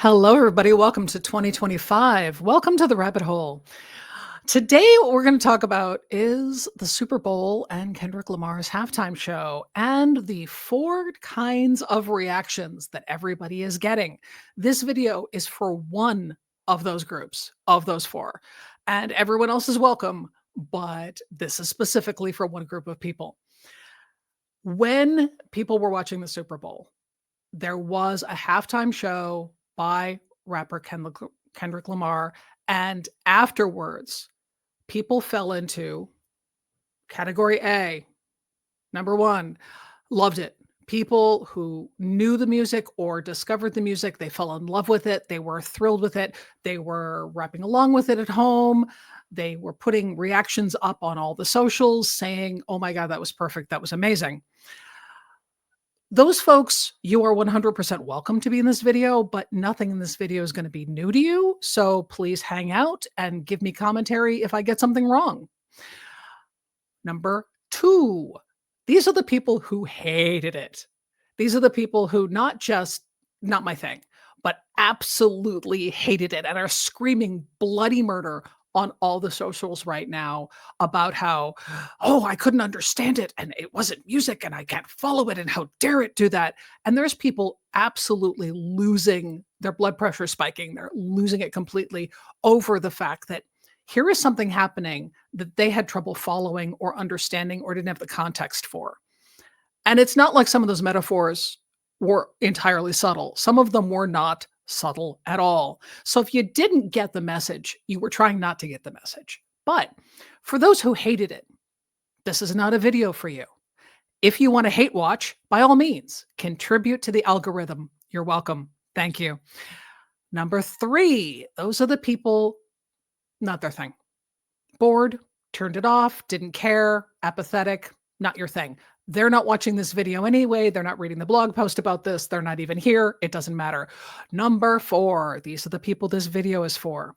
Hello, everybody. Welcome to 2025. Welcome to the rabbit hole. Today, what we're going to talk about is the Super Bowl and Kendrick Lamar's halftime show and the four kinds of reactions that everybody is getting. This video is for one of those groups, of those four, and everyone else is welcome, but this is specifically for one group of people. When people were watching the Super Bowl, there was a halftime show by rapper Kendrick Lamar, and afterwards, people fell into category A. Number 1, loved it. People who knew the music or discovered the music, they fell in love with it, they were thrilled with it, they were rapping along with it at home, they were putting reactions up on all the socials saying, "Oh my god, that was perfect, that was amazing." Those folks, you are 100% welcome to be in this video, but nothing in this video is gonna be new to you, so please hang out and give me commentary if I get something wrong. Number 2, these are the people who hated it. These are the people who not just not my thing, but absolutely hated it and are screaming bloody murder on all the socials right now about how, "Oh, I couldn't understand it, and it wasn't music, and I can't follow it, and how dare it do that." And there's people absolutely losing their blood pressure spiking, they're losing it completely over the fact that here is something happening that they had trouble following or understanding or didn't have the context for. And it's not like some of those metaphors were entirely subtle. Some of them were not subtle at all. So if you didn't get the message, you were trying not to get the message. But for those who hated it, this is not a video for you. If you want to hate watch, by all means, contribute to the algorithm. You're welcome. Thank you. Number 3, those are the people, not their thing. Bored, turned it off, didn't care, apathetic, not your thing. They're not watching this video anyway. They're not reading the blog post about this. They're not even here. It doesn't matter. Number 4, these are the people this video is for.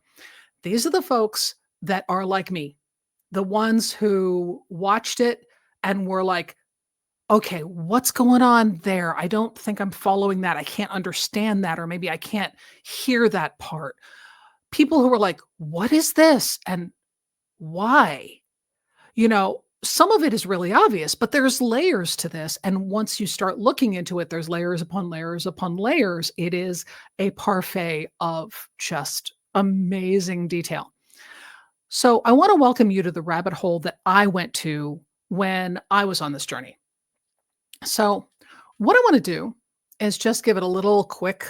These are the folks that are like me, the ones who watched it and were like, "Okay, what's going on there? I don't think I'm following that. I can't understand that, or maybe I can't hear that part." People who were like, "What is this? And why?" Some of it is really obvious, but there's layers to this. And once you start looking into it, there's layers upon layers upon layers. It is a parfait of just amazing detail. So I want to welcome you to the rabbit hole that I went to when I was on this journey. So, what I want to do is just give it a little quick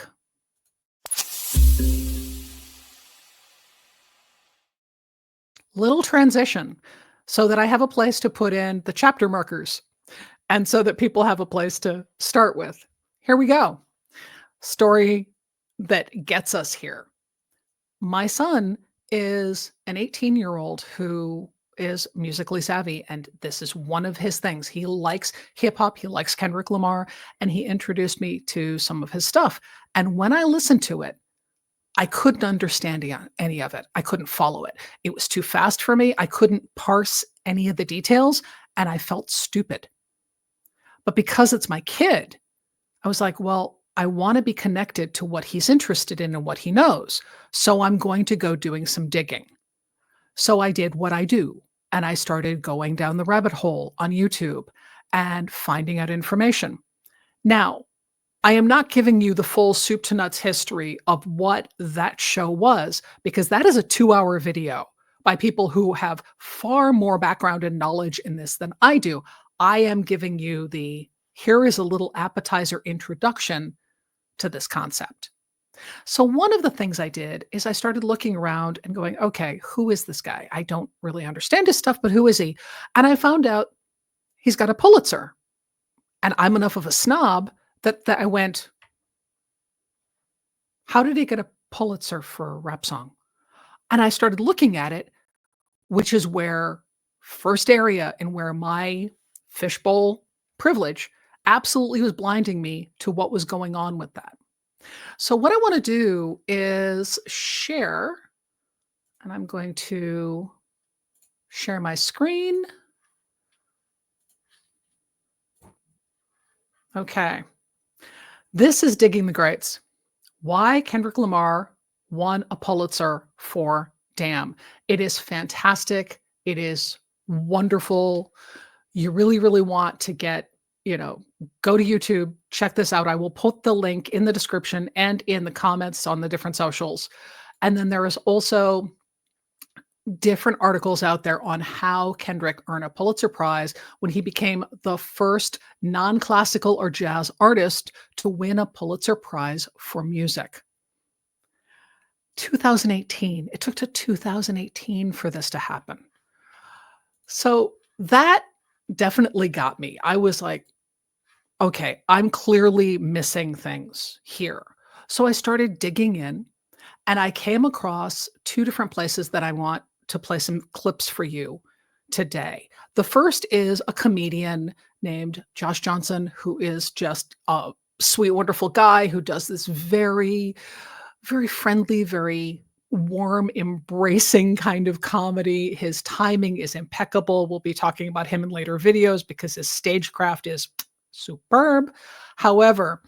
little transition so that I have a place to put in the chapter markers and so that people have a place to start with. Here we go. Story that gets us here. My son is an 18-year-old who is musically savvy, and this is one of his things. He likes hip hop, he likes Kendrick Lamar, and he introduced me to some of his stuff. And when I listened to it, I couldn't understand any of it. I couldn't follow it. It was too fast for me. I couldn't parse any of the details, and I felt stupid. But because it's my kid, I was like, well, I want to be connected to what he's interested in and what he knows. So I'm going to go doing some digging. So I did what I do, and I started going down the rabbit hole on YouTube and finding out information. Now, I am not giving you the full soup to nuts history of what that show was, because that is a 2-hour video by people who have far more background and knowledge in this than I do. I am giving you here is a little appetizer introduction to this concept. So one of the things I did is I started looking around and going, okay, who is this guy? I don't really understand his stuff, but who is he? And I found out he's got a Pulitzer. And I'm enough of a snob that I went, how did he get a Pulitzer for a rap song? And I started looking at it, which is where first area and where my fishbowl privilege absolutely was blinding me to what was going on with that. So what I want to do is share, and I'm going to share my screen. Okay. This is digging the greats. Why Kendrick Lamar won a Pulitzer for Damn. It is fantastic. It is wonderful. You really, really want to you know, go to YouTube, check this out. I will put the link in the description and in the comments on the different socials. And then there is also different articles out there on how Kendrick earned a Pulitzer Prize when he became the first non-classical or jazz artist to win a Pulitzer Prize for music. 2018. It took to 2018 for this to happen. So that definitely got me. I was like, okay, I'm clearly missing things here. So I started digging in and I came across two different places that I want to play some clips for you today. The first is a comedian named Josh Johnson, who is just a sweet, wonderful guy who does this very, very friendly, very warm, embracing kind of comedy. His timing is impeccable. We'll be talking about him in later videos because his stagecraft is superb. However,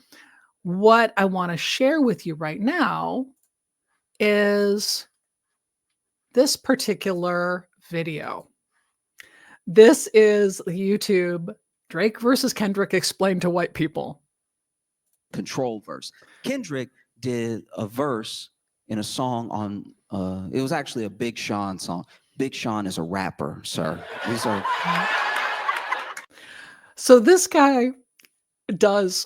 what I want to share with you right now is this particular video. This is the YouTube Drake versus Kendrick explained to white people. Control verse. Kendrick did a verse in a song on, it was actually a Big Sean song. Big Sean is a rapper, sir. These are. So this guy does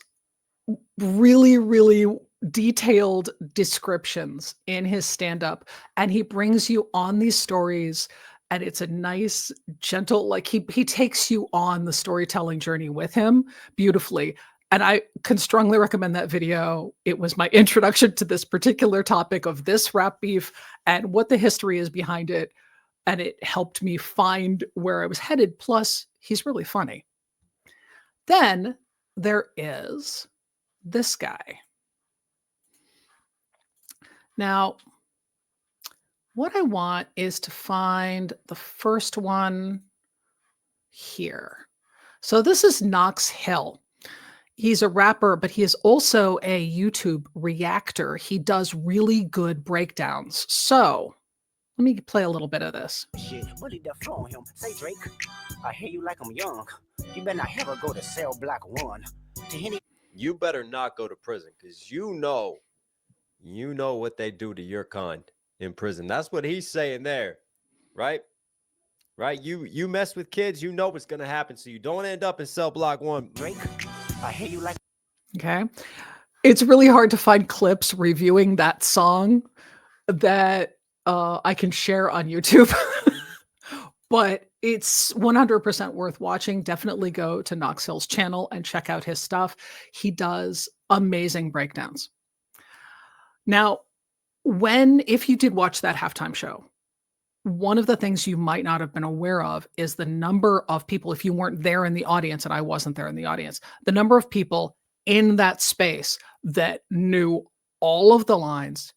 really, really detailed descriptions in his stand-up, and he brings you on these stories, and it's a nice, gentle, like he takes you on the storytelling journey with him beautifully. And I can strongly recommend that video. It was my introduction to this particular topic of this rap beef and what the history is behind it. And it helped me find where I was headed. Plus, he's really funny. Then there is this guy. Now, what I want is to find the first one here. So this is Knox Hill. He's a rapper, but he is also a YouTube reactor. He does really good breakdowns. So let me play a little bit of this. Shit, really dethrone him. Say, Drake, I hear you like I'm young. You better not ever go to cell block 1. You better not go to prison because you know what they do to your kind in prison. That's what he's saying there, right? Right? You mess with kids, you know what's going to happen. So you don't end up in cell block 1. Drake, I hear you like. Okay. It's really hard to find clips reviewing that song that I can share on YouTube, but it's 100% worth watching. Definitely go to Knox Hill's channel and check out his stuff. He does amazing breakdowns. Now, if you did watch that halftime show, one of the things you might not have been aware of is the number of people, if you weren't there in the audience, and I wasn't there in the audience, the number of people in that space that knew all of the lines,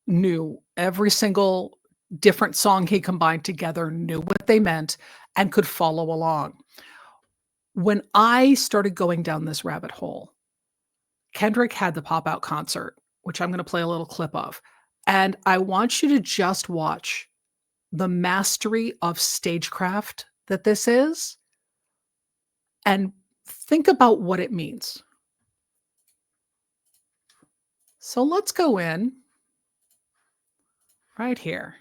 knew every single different song he combined together, knew what they meant, and could follow along. When I started going down this rabbit hole, Kendrick had the pop-out concert, which I'm going to play a little clip of. And I want you to just watch the mastery of stagecraft that this is and think about what it means. So let's go in right here.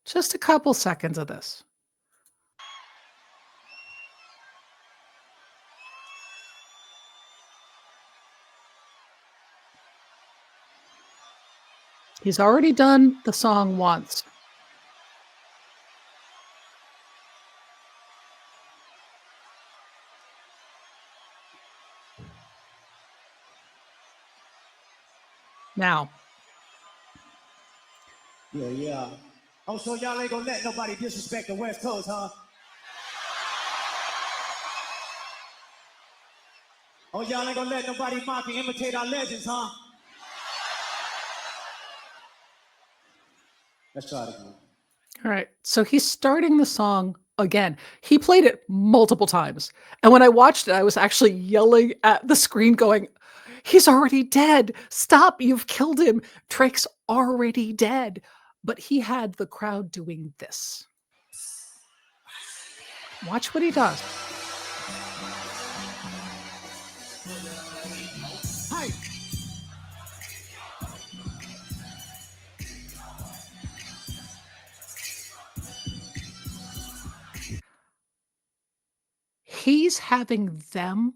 Just a couple seconds of this. He's already done the song once. Now. Yeah. Oh, so y'all ain't gonna let nobody disrespect the West Coast, huh? Oh, y'all ain't gonna let nobody mock and imitate our legends, huh? Let's try it again. All right. So he's starting the song again. He played it multiple times. And when I watched it, I was actually yelling at the screen going, He's already dead. Stop. You've killed him. Drake's already dead. But he had the crowd doing this. Watch what he does. Hi. He's having them,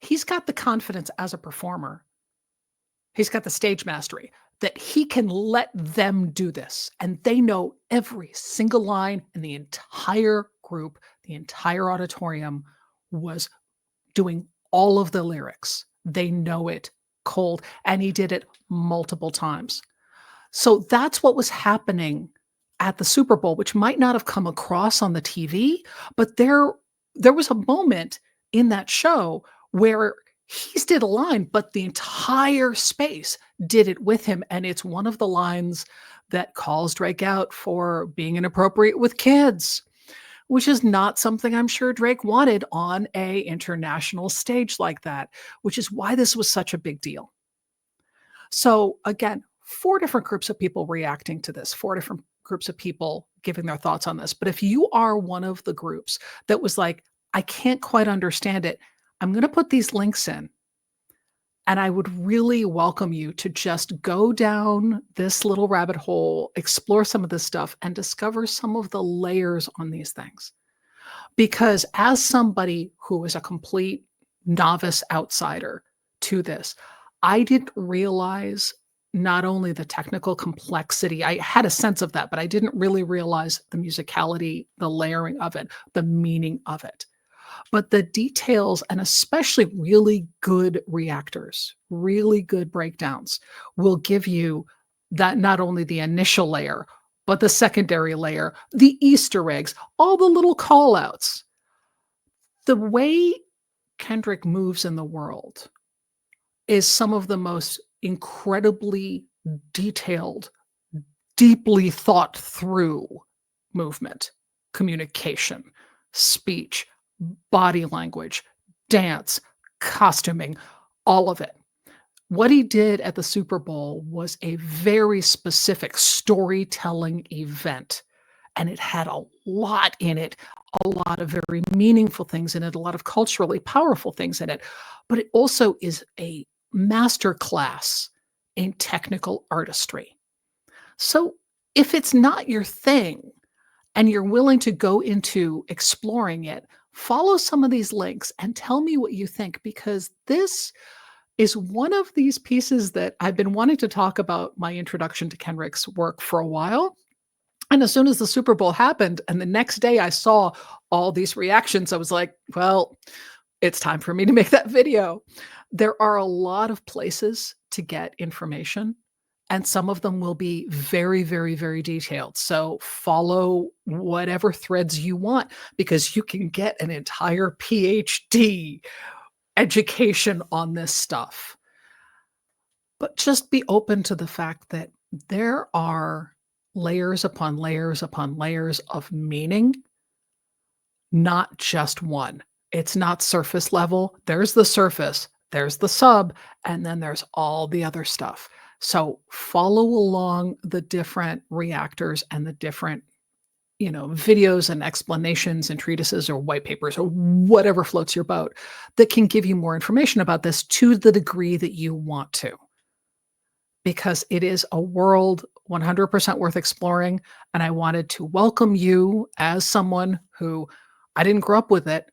he's got the confidence as a performer. He's got the stage mastery that he can let them do this. And they know every single line, and the entire group, the entire auditorium was doing all of the lyrics. They know it cold, and he did it multiple times. So that's what was happening at the Super Bowl, which might not have come across on the TV, but there was a moment in that show where he's did a line, but the entire space did it with him. And it's one of the lines that calls Drake out for being inappropriate with kids, which is not something I'm sure Drake wanted on a international stage like that, which is why this was such a big deal. So again, 4 different groups of people reacting to this, 4 different groups of people giving their thoughts on this. But if you are one of the groups that was like, I can't quite understand it, I'm going to put these links in. And I would really welcome you to just go down this little rabbit hole, explore some of this stuff, and discover some of the layers on these things. Because as somebody who is a complete novice outsider to this, I didn't realize not only the technical complexity, I had a sense of that, but I didn't really realize the musicality, the layering of it, the meaning of it. But the details, and especially really good reactors, really good breakdowns, will give you that not only the initial layer, but the secondary layer, the Easter eggs, all the little call outs. The way Kendrick moves in the world is some of the most incredibly detailed, deeply thought through movement, communication, speech, body language, dance, costuming, all of it. What he did at the Super Bowl was a very specific storytelling event, and it had a lot in it, a lot of very meaningful things in it, a lot of culturally powerful things in it, but it also is a masterclass in technical artistry. So if it's not your thing and you're willing to go into exploring it, follow some of these links and tell me what you think, because this is one of these pieces that I've been wanting to talk about my introduction to Kendrick's work for a while. And as soon as the Super Bowl happened and the next day I saw all these reactions, I was like, well, it's time for me to make that video. There are a lot of places to get information, and some of them will be very, very, very detailed. So follow whatever threads you want, because you can get an entire PhD education on this stuff. But just be open to the fact that there are layers upon layers upon layers of meaning, not just one. It's not surface level. There's the surface, there's the sub, and then there's all the other stuff. So follow along the different reactors and the different, videos and explanations and treatises or white papers or whatever floats your boat that can give you more information about this to the degree that you want to. Because it is a world 100% worth exploring. And I wanted to welcome you as someone who I didn't grow up with it,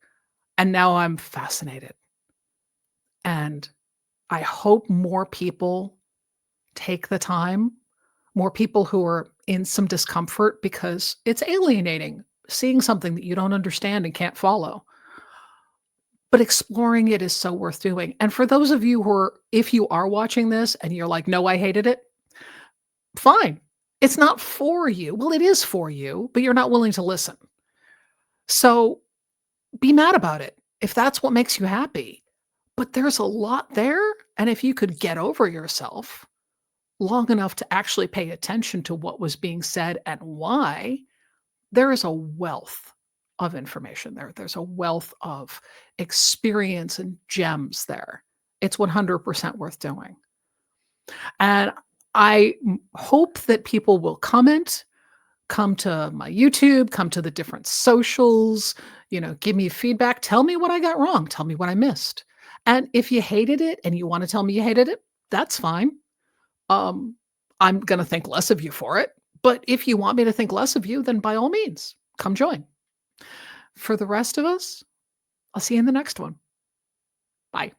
and now I'm fascinated. And I hope more people take the time, more people who are in some discomfort, because it's alienating seeing something that you don't understand and can't follow. But exploring it is so worth doing. And for those of you who are, if you are watching this and you're like, no, I hated it, fine. It's not for you. Well, it is for you, but you're not willing to listen. So be mad about it if that's what makes you happy. But there's a lot there. And if you could get over yourself long enough to actually pay attention to what was being said and why, there is a wealth of information there. There's a wealth of experience and gems there. it's 100% worth doing. And I hope that people will comment, come to my YouTube, come to the different socials, give me feedback, tell me what I got wrong, tell me what I missed. And if you hated it and you want to tell me you hated it, that's fine. I'm going to think less of you for it. But if you want me to think less of you, then by all means, come join. For the rest of us, I'll see you in the next one. Bye.